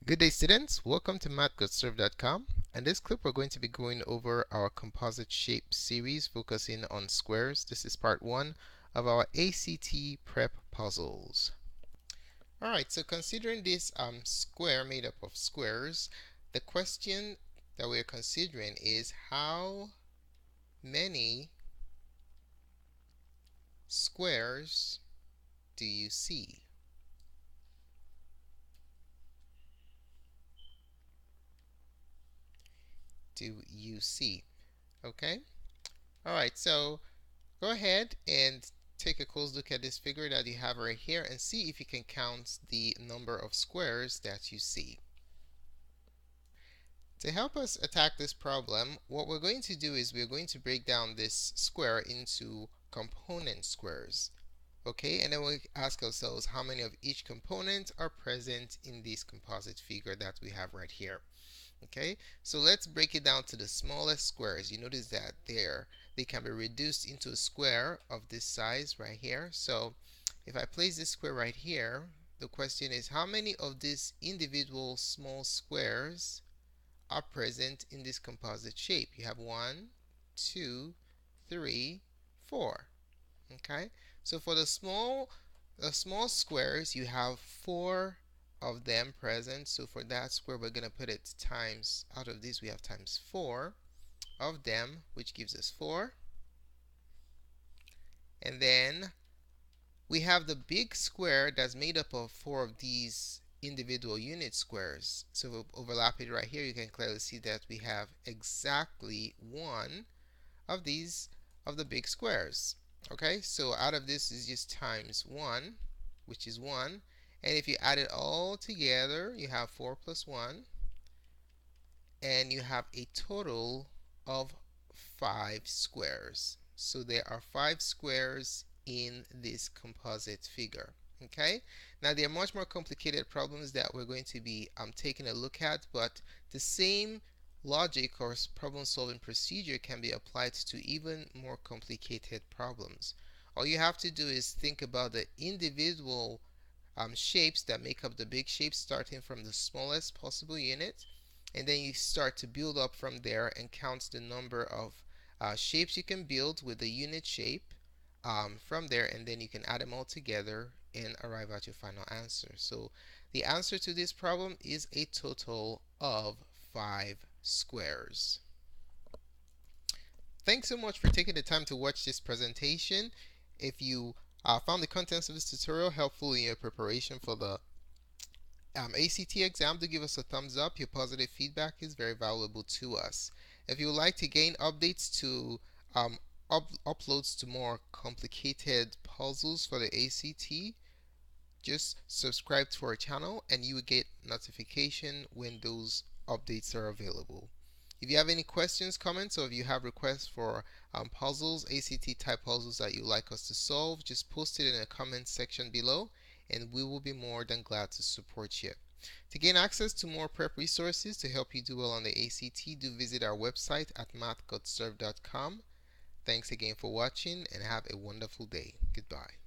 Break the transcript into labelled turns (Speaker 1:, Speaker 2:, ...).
Speaker 1: Good day, students. Welcome to mathgotserved.com. In this clip, we're going to be going over our composite shape series focusing on squares. This is part 1 of our ACT prep puzzles. Alright, so considering this square made up of squares, the question that we're considering is how many squares do you see? Okay? Alright, so go ahead and take a close look at this figure that you have right here and see if you can count the number of squares that you see. To help us attack this problem, what we're going to do is we're going to break down this square into component squares. Okay, and then we'll ask ourselves how many of each component are present in this composite figure that we have right here. Okay, so let's break it down to the smallest squares. You notice that they can be reduced into a square of this size right here. So if I place this square right here, the question is how many of these individual small squares are present in this composite shape? You have 1, 2, 3, 4. Okay, so for the small squares, you have 4 of them present. So for that square, we're going to put it times, out of this we have times 4 of them, which gives us 4. And then we have the big square that's made up of 4 of these individual unit squares. So if we overlap it right here, you can clearly see that we have exactly 1 of these of the big squares. Okay, so out of this is just times 1, which is 1. And if you add it all together, you have 4 plus 1. And you have a total of 5 squares. So there are 5 squares in this composite figure. Okay, now there are much more complicated problems that we're going to be taking a look at, but the same logic or problem solving procedure can be applied to even more complicated problems. All you have to do is think about the individual shapes that make up the big shape, starting from the smallest possible unit, and then you start to build up from there and count the number of shapes you can build with the unit shape from there, and then you can add them all together and arrive at your final answer. So the answer to this problem is a total of 5 squares. Thanks so much for taking the time to watch this presentation. If you found the contents of this tutorial helpful in your preparation for the ACT exam, do give us a thumbs up. Your positive feedback is very valuable to us. If you would like to gain updates to uploads to more complicated puzzles for the ACT, just subscribe to our channel and you will get notification when those updates are available. If you have any questions, comments, or if you have requests for puzzles, ACT type puzzles that you'd like us to solve, just post it in the comment section below and we will be more than glad to support you. To gain access to more prep resources to help you do well on the ACT, do visit our website at mathgotserved.com. Thanks again for watching and have a wonderful day. Goodbye.